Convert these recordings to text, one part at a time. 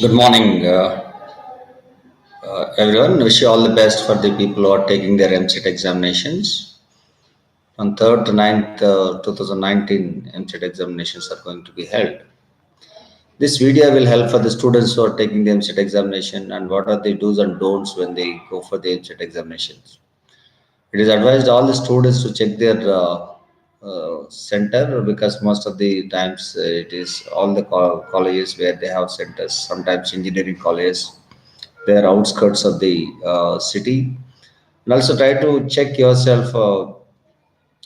Good morning, everyone. Wish you all the best for the people who are taking their EAMCET examinations. On 3rd to 9th, 2019, EAMCET examinations are going to be held. This video will help for the students who are taking the EAMCET examination and what are the do's and don'ts when they go for the EAMCET examinations. It is advised all the students to check their center because most of the times it is all the colleges where they have centers, sometimes engineering colleges, they are outskirts of the city. And also try to check yourself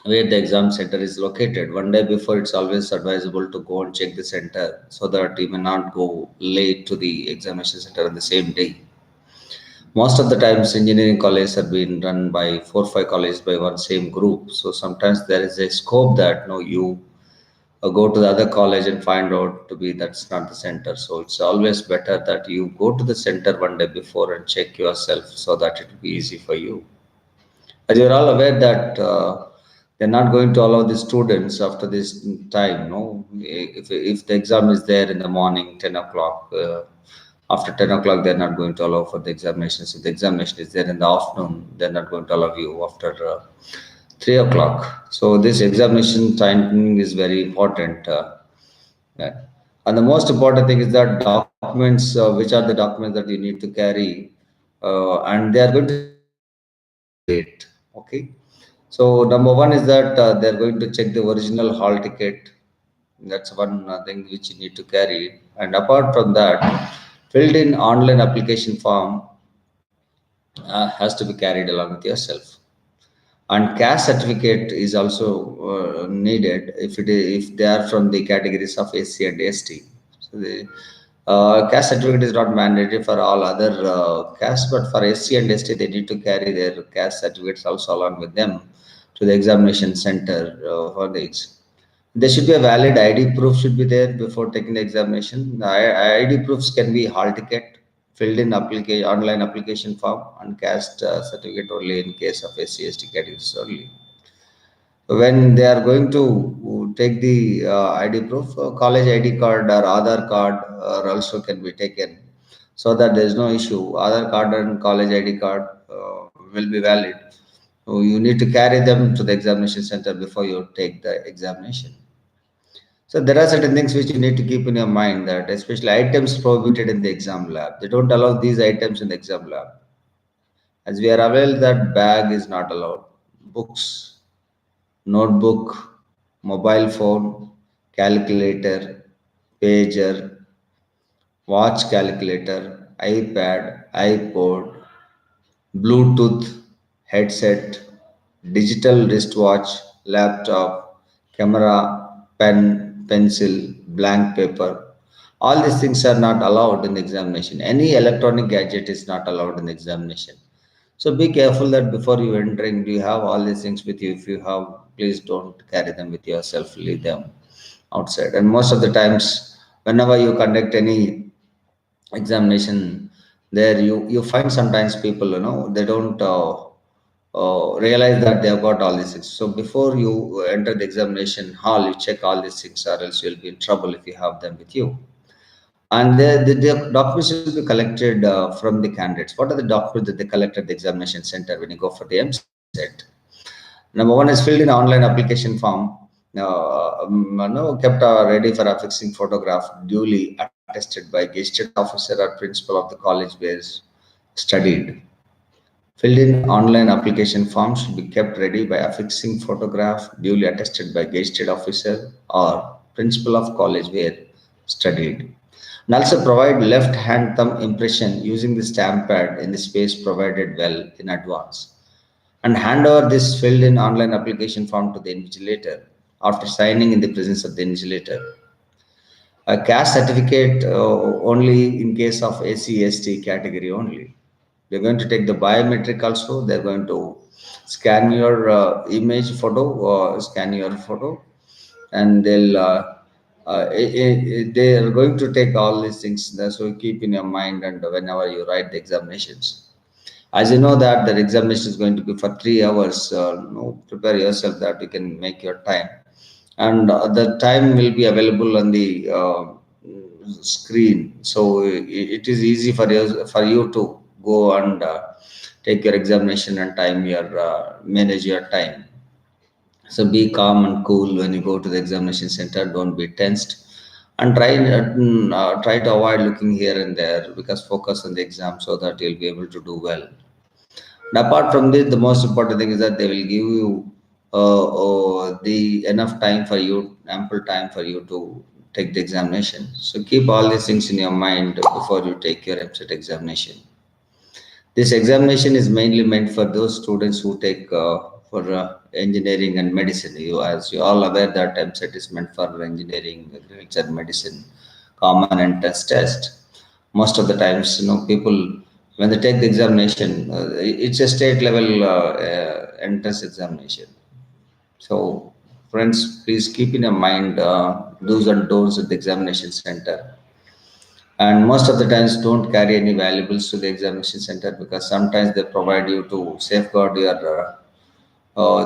where the exam center is located. One day before, it's always advisable to go and check the center so that you may not go late to the examination center on the same day. Most of the times, engineering colleges are being run by 4 or 5 colleges by one same group. So sometimes there is a scope that no, you go to the other college and find out to be that's not the center. So it's always better that you go to the center one day before and check yourself so that it will be easy for you. As you're all aware that they're not going to allow the students after this time. No, if the exam is there in the morning, 10 o'clock. After 10 o'clock, they're not going to allow for the examinations. If the examination is there in the afternoon, they're not going to allow you after 3 o'clock. So this examination timing is very important. Yeah. And the most important thing is that documents, which are the documents that you need to carry, and they are going to check the date. Okay. So number one is that they're going to check the original hall ticket. That's one thing which you need to carry. And apart from that, filled in online application form has to be carried along with yourself. And caste certificate is also needed if they are from the categories of SC and ST. So the caste certificate is not mandatory for all other castes, but for SC and ST they need to carry their caste certificates also along with them to the examination center for the exam. There should be a valid ID proof should be there before taking the examination. The ID proofs can be hall ticket, filled in application online application form, and caste certificate only in case of SC/ST categories only. When they are going to take the ID proof, college ID card or Aadhaar card also can be taken, so that there is no issue. Aadhaar card and college ID card will be valid. So you need to carry them to the examination center before you take the examination. So there are certain things which you need to keep in your mind, that especially items prohibited in the exam lab. They don't allow these items in the exam lab. As we are aware that bag is not allowed. Books, notebook, mobile phone, calculator, pager, watch calculator, iPad, iPod, Bluetooth, headset, digital wristwatch, laptop, camera, pen, pencil, blank paper. All these things are not allowed in the examination. Any electronic gadget is not allowed in the examination. So be careful that before you entering, do you have all these things with you? If you have, please don't carry them with yourself. Leave them outside. And most of the times, whenever you conduct any examination, there you find sometimes people they don't realize that they have got all these things. So before you enter the examination hall, you check all these things, or else you'll be in trouble if you have them with you. And the documents will be collected from the candidates. What are the documents that they collect at the examination center when you go for the EAMCET? Number one is filled in online application form, kept ready for affixing photograph, duly attested by gazetted officer or principal of the college where studied. Filled in online application form should be kept ready by affixing photograph, duly attested by gazetted officer or principal of college where studied. And also provide left hand thumb impression using the stamp pad in the space provided well in advance, and hand over this filled in online application form to the invigilator after signing in the presence of the invigilator. A caste certificate only in case of SC/ST category only. They're going to take the biometric also. They're going to scan your image photo or scan your photo, and they are going to take all these things. So keep in your mind, and whenever you write the examinations. As you know that the examination is going to be for 3 hours, prepare yourself that you can make your time, and the time will be available on the screen. So it is easy for you to go and take your examination and time your manage your time. So be calm and cool when you go to the examination center. Don't be tensed, and try to avoid looking here and there, because focus on the exam so that you'll be able to do well. And apart from this, the most important thing is that they will give you the enough time for you, ample time for you to take the examination. So keep all these things in your mind before you take your EAMCET examination. This examination is mainly meant for those students who take for engineering and medicine. As you all aware, that EAMCET is meant for engineering, agriculture, medicine, common entrance test. Most of the times, people when they take the examination, it's a state level entrance examination. So, friends, please keep in your mind do's and don'ts at the examination center. And most of the times, don't carry any valuables to the examination center, because sometimes they provide you to safeguard your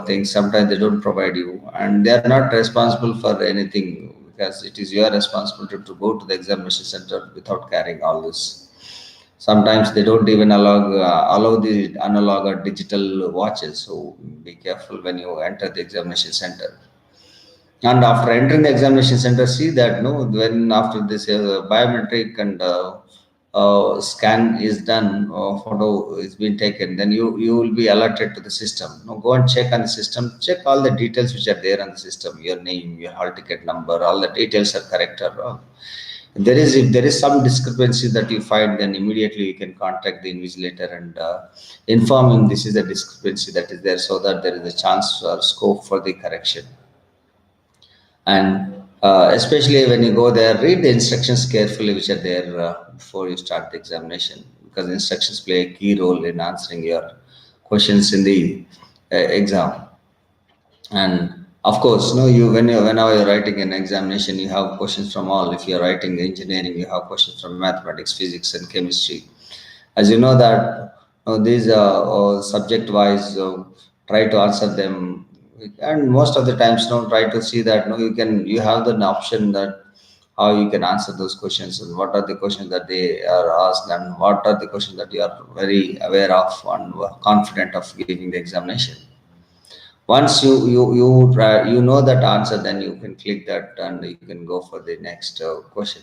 things. Sometimes they don't provide you, and they are not responsible for anything, because it is your responsibility to go to the examination center without carrying all this. Sometimes they don't even allow the analog or digital watches. So be careful when you enter the examination center. And after entering the examination center, see that no, when after this biometric and scan is done, photo is been taken, then you will be alerted to the system. Now go and check on the system, check all the details which are there on the system, your name, your hall ticket number, all the details are correct or wrong. If there is some discrepancy that you find, then immediately you can contact the invigilator and inform him this is the discrepancy that is there, so that there is a chance or scope for the correction. And especially when you go there, read the instructions carefully which are there before you start the examination, because the instructions play a key role in answering your questions in the exam. And of course, no, whenever you're writing an examination, you have questions from all. If you're writing engineering, you have questions from mathematics, physics, and chemistry. As you know that these subject wise, try to answer them, and most of the times, try to see that you have the option that how you can answer those questions, and what are the questions that they are asked, and what are the questions that you are very aware of and were confident of giving the examination. Once you know that answer, then you can click that and you can go for the next question.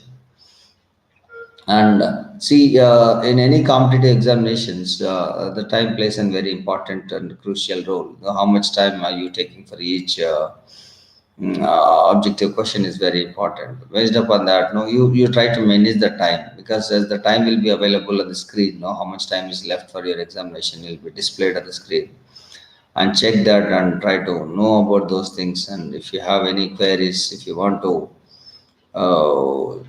And see, in any competitive examinations, the time plays a very important and crucial role. How much time are you taking for each objective question is very important. Based upon that, you try to manage the time, because as the time will be available on the screen, how much time is left for your examination will be displayed on the screen, and check that and try to know about those things. And if you have any queries, if you want to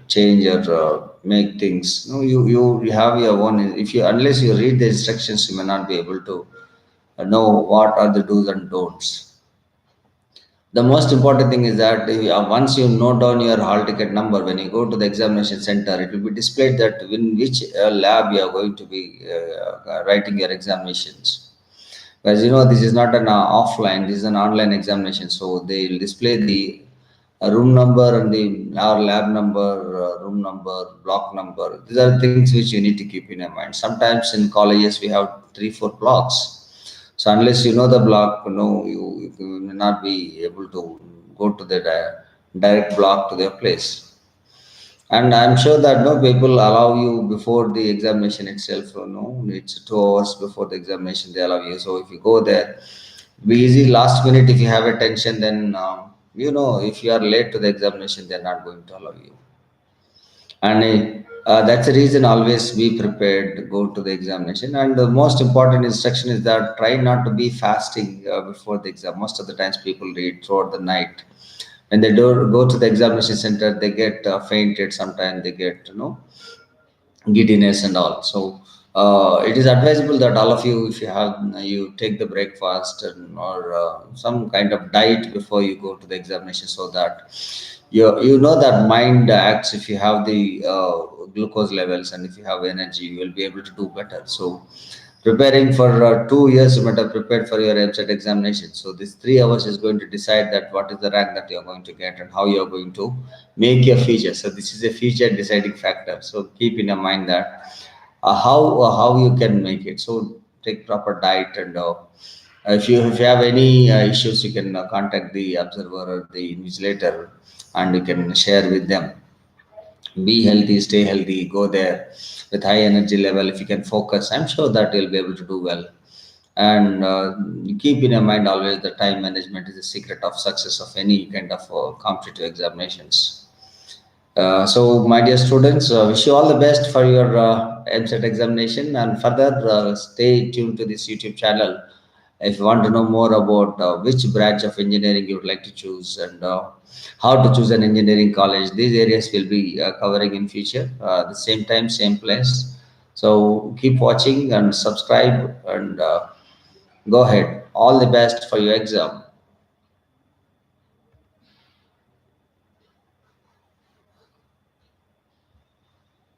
change or make things, you have your own. If you Unless you read the instructions, you may not be able to know what are the do's and don'ts. The most important thing is that once you note down your hall ticket number, when you go to the examination center, it will be displayed that in which lab you are going to be writing your examinations. As you know, this is not an offline, this is an online examination. So they will display the room number and the our lab number, room number, block number. These are things which you need to keep in your mind. Sometimes in colleges we have 3, 4 blocks. So unless you know the block, you may not be able to go to the direct block to their place. And I'm sure that no people allow you before the examination itself. No, it's 2 hours before the examination they allow you. So if you go there, be easy last minute. If you have a tension, then if you are late to the examination, they're not going to allow you. And that's the reason, always be prepared, go to the examination. And the most important instruction is that try not to be fasting before the exam. Most of the times people read throughout the night. When they do go to the examination center, they get fainted. Sometimes they get giddiness and all. So it is advisable that all of you, if you take the breakfast or some kind of diet before you go to the examination, so that you know that mind acts. If you have the glucose levels and if you have energy, you will be able to do better. So preparing for 2 years, you might have prepared for your MCET examination. So this 3 hours is going to decide that what is the rank that you are going to get and how you are going to make your future. So this is a future deciding factor. So keep in your mind that how you can make it. So take proper diet, and if you have any issues, you can contact the observer or the invigilator, and you can share with them. Be healthy, stay healthy, go there with high energy level. If you can focus, I'm sure that you'll be able to do well. And you keep in your mind always the time management is the secret of success of any kind of competitive examinations. So, my dear students, wish you all the best for your MCET examination, and further stay tuned to this YouTube channel. If you want to know more about which branch of engineering you would like to choose, and how to choose an engineering college, these areas will be covering in future. The same time, same place. So keep watching and subscribe, and go ahead. All the best for your exam.